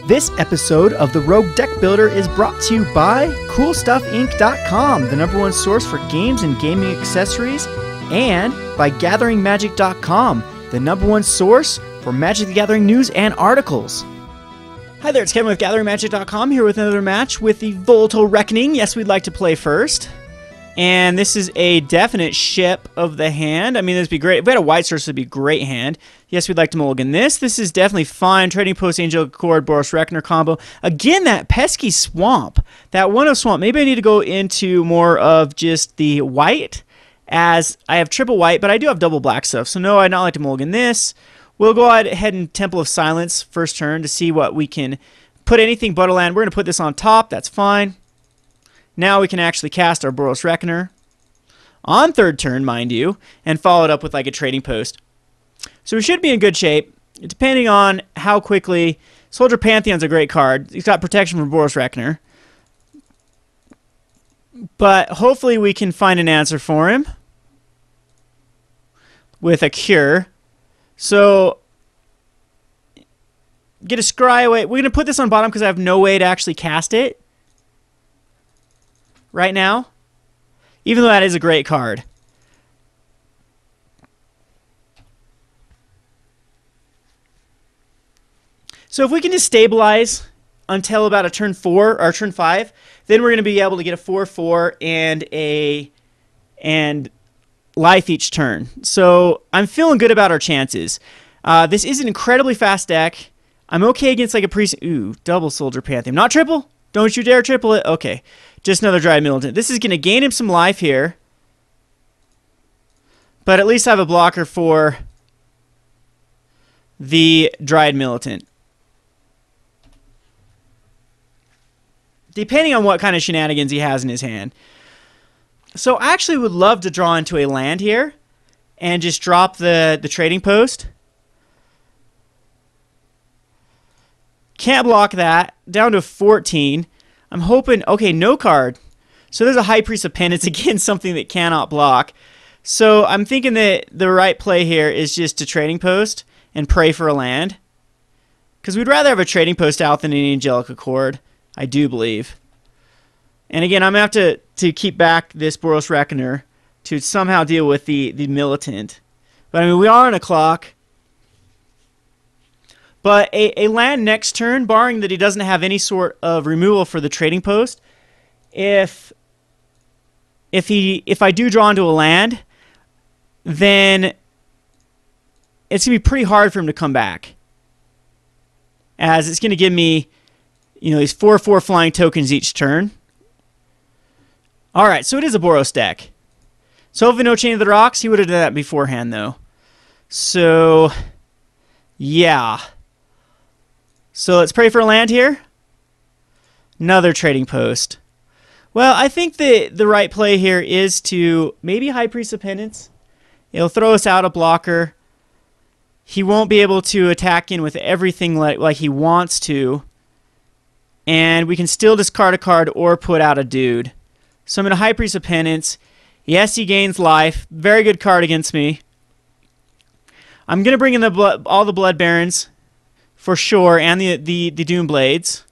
This episode of the Rogue Deck Builder is brought to you by CoolStuffInc.com, the #1 source for games and gaming accessories, and by GatheringMagic.com, the #1 source for Magic the Gathering news and articles. Hi there, it's Kevin with GatheringMagic.com here with another match with the Volatile Reckoning. Yes, we'd like to play first. And this is a definite ship of the hand. I mean, this would be great. If we had a white source, it would be a great hand. Yes, we'd like to mulligan this. This is definitely fine. Trading Post, Angel Accord, Boros Reckoner combo. Again, that pesky swamp. That 1-of swamp. Maybe I need to go into more of just the white, as I have triple white, but I do have double black stuff. So no, I'd not like to mulligan this. We'll go ahead and Temple of Silence first turn to see what we can put anything but a land. We're going to put this on top. That's fine. Now we can actually cast our Boros Reckoner on third turn, mind you, and follow it up with like a Trading Post. So we should be in good shape, depending on how quickly. Soldier Pantheon's a great card. He's got protection from Boros Reckoner. But hopefully we can find an answer for him with a Cure. So get a Scry away. We're going to put this on bottom because I have no way to actually cast it right now, even though that is a great card. So if we can just stabilize until about a turn 4 or turn 5, then we're going to be able to get a 4/4 and life each turn. So I'm feeling good about our chances. This is an incredibly fast deck. I'm okay against like a priest. Ooh, double Soldier Pantheon. Not triple. Don't you dare triple it. Okay. Just another Dried Militant. This is going to gain him some life here. But at least I have a blocker for the Dried Militant. Depending on what kind of shenanigans he has in his hand. So I actually would love to draw into a land here and just drop the Trading Post. Can't block that. Down to 14. I'm hoping, okay, no card. So there's a High Priest of Penance, again, something that cannot block. So I'm thinking that the right play here is just to Trading Post and pray for a land. Because we'd rather have a Trading Post out than an Angelic Accord, I do believe. And again, I'm going to have to keep back this Boros Reckoner to somehow deal with the Militant. But I mean, we are on a clock. But a land next turn, barring that he doesn't have any sort of removal for the Trading Post, if I do draw into a land, then it's going to be pretty hard for him to come back. As it's going to give me, you know, these 4/4 flying tokens each turn. Alright, so it is a Boros deck. So hopefully no Chain of the Rocks. He would have done that beforehand, though. So, yeah. So let's pray for a land here. Another Trading Post. Well, I think the right play here is to maybe High Priest of Penance. It'll throw us out a blocker. He won't be able to attack in with everything like he wants to. And we can still discard a card or put out a dude. So I'm going to High Priest of Penance. Yes, he gains life. Very good card against me. I'm going to bring in all the Blood Barons. For sure, and the Doom Blades.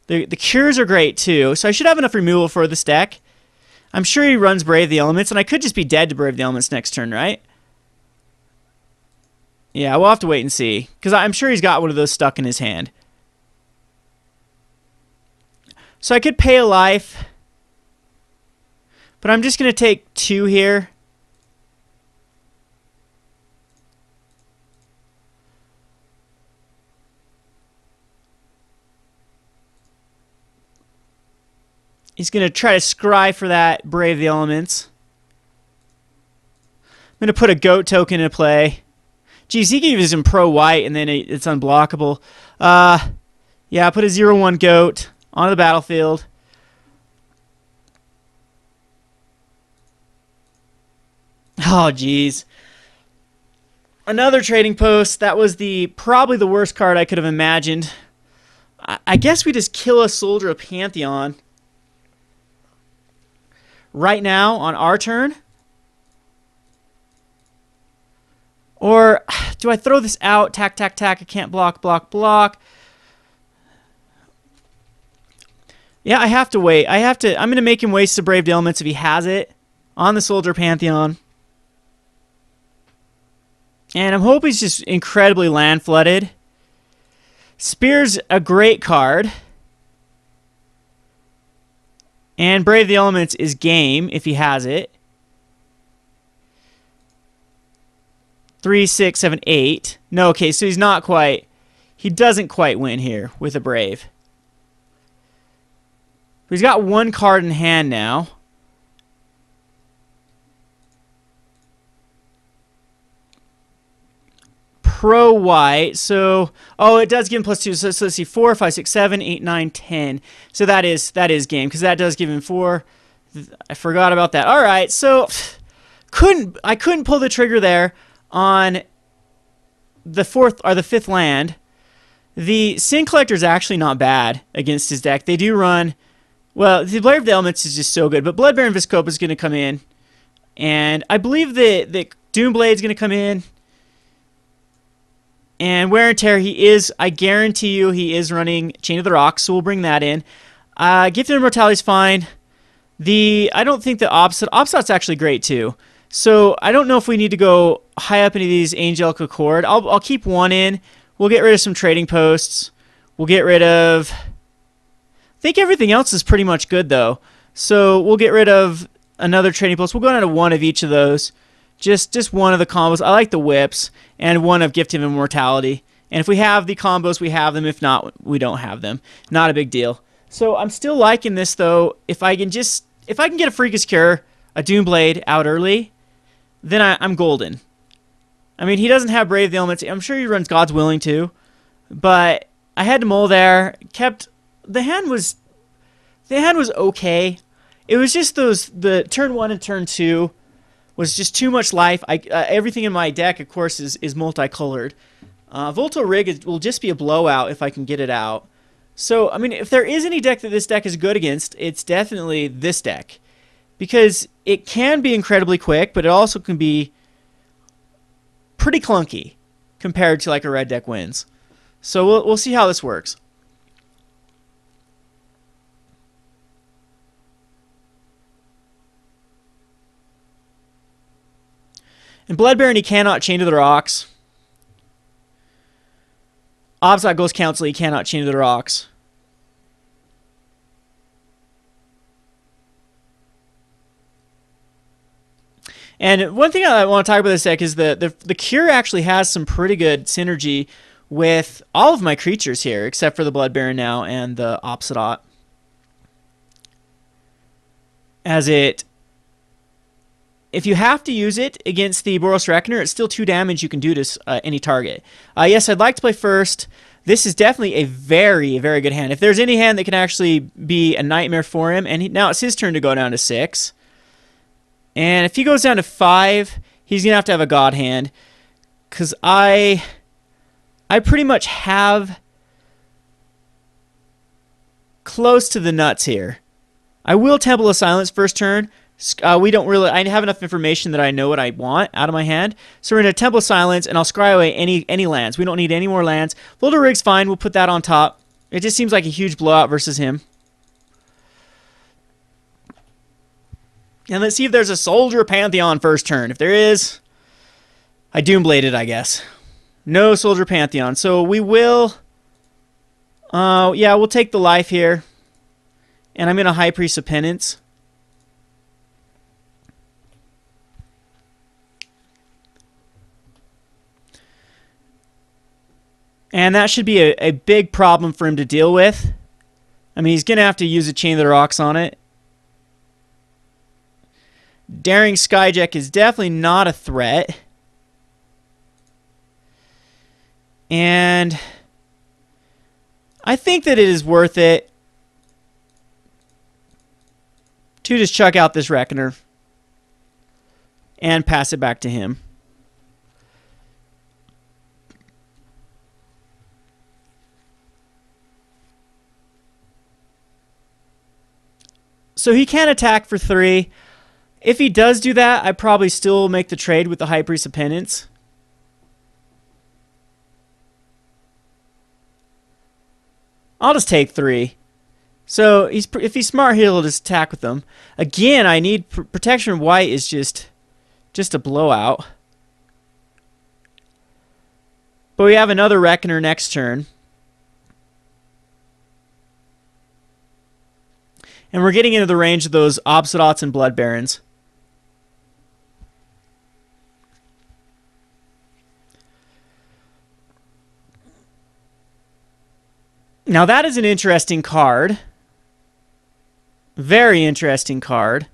The Cures are great, too. So I should have enough removal for this deck. I'm sure he runs Brave the Elements, and I could just be dead to Brave the Elements next turn, right? Yeah, we'll have to wait and see. Because I'm sure he's got one of those stuck in his hand. So I could pay a life. But I'm just going to take 2 here. He's going to try to scry for that Brave the Elements. I'm going to put a Goat token into play. Geez, he gave us some pro-white, and then it's unblockable. Yeah, put a 0/1 Goat onto the battlefield. Oh, geez. Another Trading Post. That was probably the worst card I could have imagined. I guess we just kill a Soldier of Pantheon right now on our turn. Or do I throw this out? Tack, tack, tack. I can't block, block, block. Yeah, I have to wait. I'm going to make him waste the Brave Elements if he has it on the Soldier Pantheon. And I'm hoping he's just incredibly land flooded. Spear's a great card. And Brave the Elements is game if he has it. 3, 6, 7, 8. No, okay, so he's not quite... He doesn't quite win here with a Brave. But he's got one card in hand now. Pro white, so it does give him +2. So let's see, 4, 5, 6, 7, 8, 9, 10. So that is game because that does give him 4. I forgot about that. All right, so I couldn't pull the trigger there on the 4th or the 5th land. The Sin Collector is actually not bad against his deck. They do run well. The Blade of the Elements is just so good, but Blood Baron Viscopa is going to come in, and I believe that Doomblade is going to come in. And Wear and Tear, I guarantee you, he is running Chain of the Rocks, so we'll bring that in. Gifted Immortality is fine. I don't think the Obstot's actually great, too. So I don't know if we need to go high up into these Angelic Accord. I'll keep one in. We'll get rid of some trading posts. We'll get rid of... I think everything else is pretty much good, though. So we'll get rid of another trading post. We'll go down to one of each of those. Just one of the combos. I like the whips, and one of Gift of Immortality. And if we have the combos, we have them. If not, we don't have them. Not a big deal. So I'm still liking this, though. If I can get a Freakish Cure, a Doomblade out early, then I'm golden. I mean, he doesn't have Brave the Elements. I'm sure he runs God's Willing too, but I had to mull there. The hand was okay. It was just the turn 1 and turn 2 was just too much life. Everything in my deck, of course, is multicolored. Volatile Rig will just be a blowout if I can get it out. So, I mean, if there is any deck that this deck is good against, it's definitely this deck. Because it can be incredibly quick, but it also can be pretty clunky compared to like a red deck wins. So we'll see how this works. In Blood Baron, he cannot Chain to the Rocks. Obstot Ghost Council, he cannot Chain to the Rocks. And one thing I want to talk about this deck is the Cure actually has some pretty good synergy with all of my creatures here, except for the Blood Baron now and the Obstot. If you have to use it against the Boros Reckoner, it's still 2 damage you can do to any target. Yes, I'd like to play first. This is definitely a very, very good hand. If there's any hand that can actually be a nightmare for him, and now it's his turn to go down to 6. And if he goes down to 5, he's going to have a God hand. Because I pretty much have close to the nuts here. I will Temple of Silence first turn. I have enough information that I know what I want out of my hand. So we're going to Temple of Silence, and I'll scry away any lands. We don't need any more lands. Volatile Rig's fine. We'll put that on top. It just seems like a huge blowout versus him. And let's see if there's a Soldier Pantheon first turn. If there is, I Doombladed, I guess. No Soldier Pantheon. So we will... yeah, we'll take the life here. And I'm in a High Priest of Penance. And that should be a big problem for him to deal with. I mean, he's going to have to use a Chain of the Rocks on it. Daring Skyjack is definitely not a threat. And I think that it is worth it to just chuck out this Reckoner and pass it back to him. So he can attack for 3. If he does do that, I probably still make the trade with the High Priest of Penance. I'll just take 3. So if he's smart, he'll just attack with them. Again, I need protection from white is just a blowout. But we have another Reckoner next turn. And we're getting into the range of those Obsidots and Blood Barons. Now that is an interesting card. Very interesting card.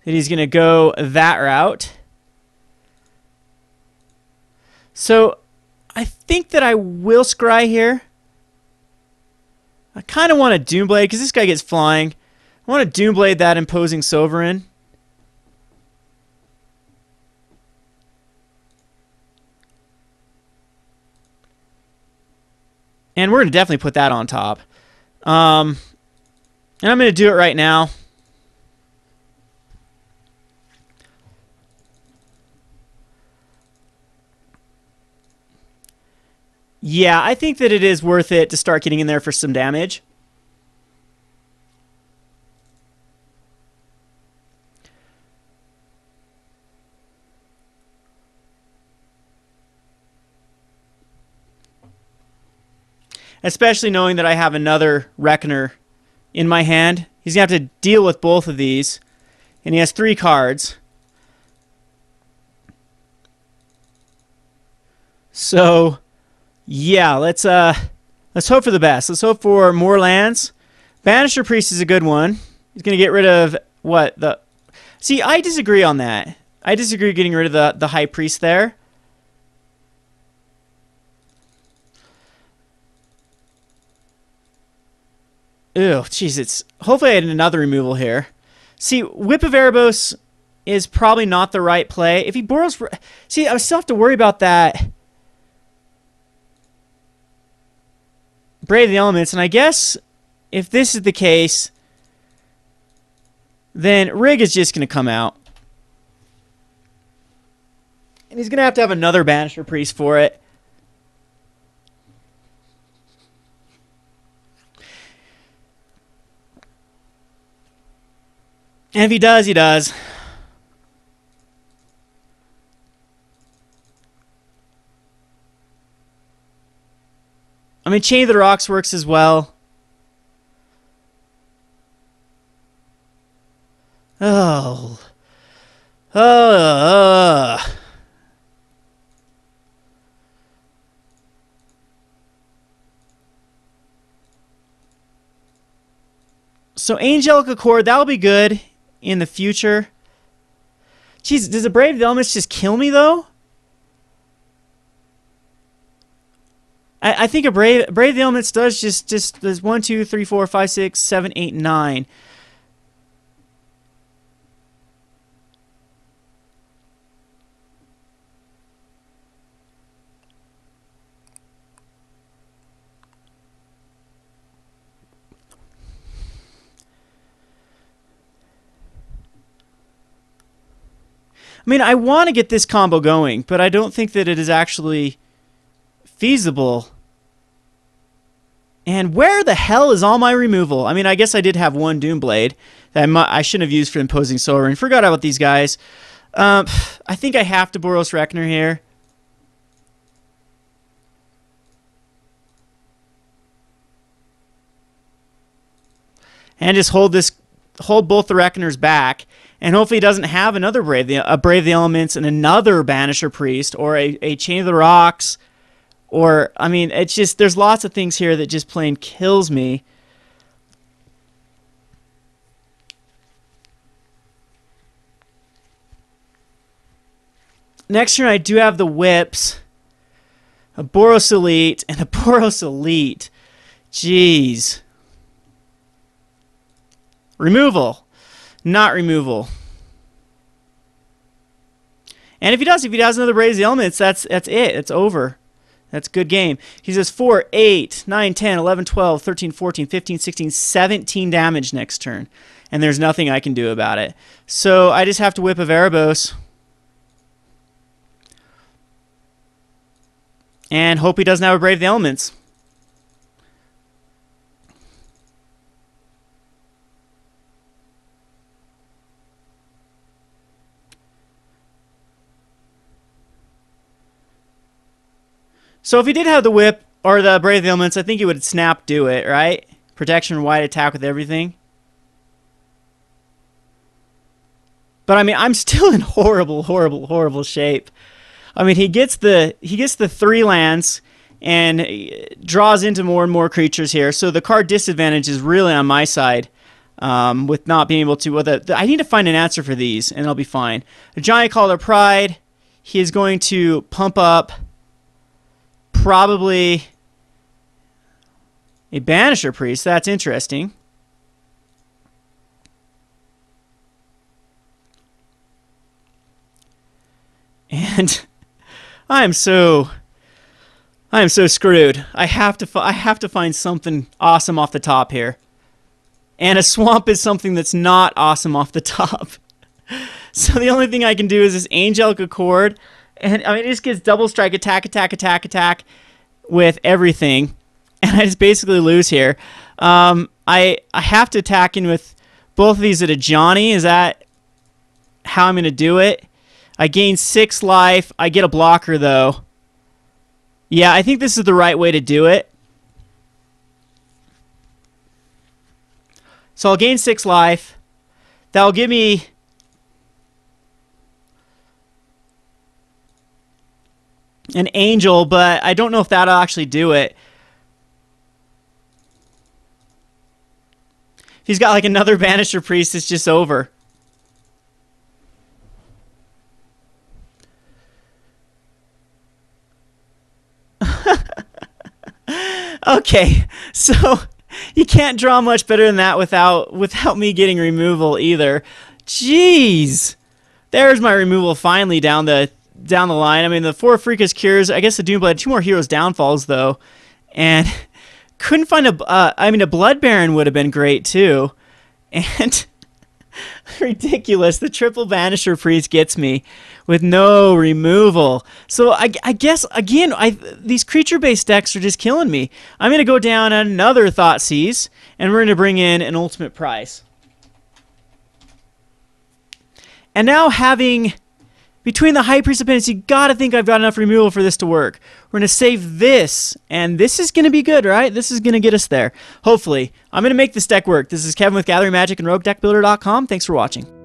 That he's going to go that route. So I think that I will scry here. I kind of want to Doomblade because this guy gets flying. I want to Doomblade that Imposing Sovereign. And we're going to definitely put that on top. And I'm going to do it right now. Yeah, I think that it is worth it to start getting in there for some damage. Especially knowing that I have another Reckoner in my hand. He's going to have to deal with both of these. And he has 3 cards. So, yeah, let's hope for the best. Let's hope for more lands. Banisher Priest is a good one. He's going to get rid of what? See, I disagree on that. I disagree getting rid of the High Priest there. Ew, jeez, it's... Hopefully I had another removal here. See, Whip of Erebos is probably not the right play. If he borrows... See, I still have to worry about that. Brave the Elements, and I guess if this is the case, then Rig is just going to come out. And he's going to have another Banisher Priest for it. And if he does, he does. I mean, Chain of the Rocks works as well. Oh. So Angelic Accord, that'll be good in the future. Jeez, does a Brave the Elements just kill me, though? I think a Brave the Elements does just does 1, 2, 3, 4, 5, 6, 7, 8, 9. I mean, I want to get this combo going, but I don't think that it is actually feasible. And where the hell is all my removal? I mean, I guess I did have one Doomblade that I shouldn't have used for Imposing Sovereign. Forgot about these guys. I think I have to Boros Reckoner here. And just hold both the Reckoners back. And hopefully he doesn't have another Brave the Elements and another Banisher Priest or a Chain of the Rocks. Or, I mean, it's just, there's lots of things here that just plain kills me. Next turn I do have the Whips, a Boros Elite, and a Boros Elite. Jeez. Removal. Not removal. And if he does another Brave the Elements, that's it. It's over. That's a good game. He says 4, 8, 9, 10, 11, 12, 13, 14, 15, 16, 17 damage next turn. And there's nothing I can do about it. So I just have to Whip of Erebos. And hope he doesn't have a Brave the Elements. So if he did have the whip or the Brave the Elements, I think he would snap do it, right? Protection, wide attack with everything. But I mean, I'm still in horrible, horrible, horrible shape. I mean, he gets the 3 lands and draws into more and more creatures here. So the card disadvantage is really on my side with not being able to. Well, I need to find an answer for these, and I'll be fine. A Giant Caller Pride. He is going to pump up probably a Banisher Priest. That's interesting. And I am so screwed. I have to find something awesome off the top here. And a swamp is something that's not awesome off the top. So the only thing I can do is this Angelic Accord. And I mean, it just gets double strike, attack, attack, attack, attack with everything. And I just basically lose here. I have to attack in with both of these at a Johnny. Is that how I'm going to do it? I gain 6 life. I get a blocker, though. Yeah, I think this is the right way to do it. So I'll gain 6 life. That'll give me an Angel, but I don't know if that'll actually do it. If he's got like another Banisher Priest, it's just over. Okay, so you can't draw much better than that without me getting removal either. Jeez, there's my removal finally down the line. I mean, the 4 Freakish Cures. I guess the Doomblade, 2 more Heroes Downfalls though, and couldn't find a. I mean, a Blood Baron would have been great too, and ridiculous. The triple Banisher Priest gets me with no removal. So I guess, again, these creature-based decks are just killing me. I'm going to go down another Thoughtseize, and we're going to bring in an Ultimate Prize. And now having, between the High Priest of Penance, you got to think I've got enough removal for this to work. We're going to save this, and this is going to be good, right? This is going to get us there. Hopefully. I'm going to make this deck work. This is Kevin with Gathering Magic and Roguedeckbuilder.com. Thanks for watching.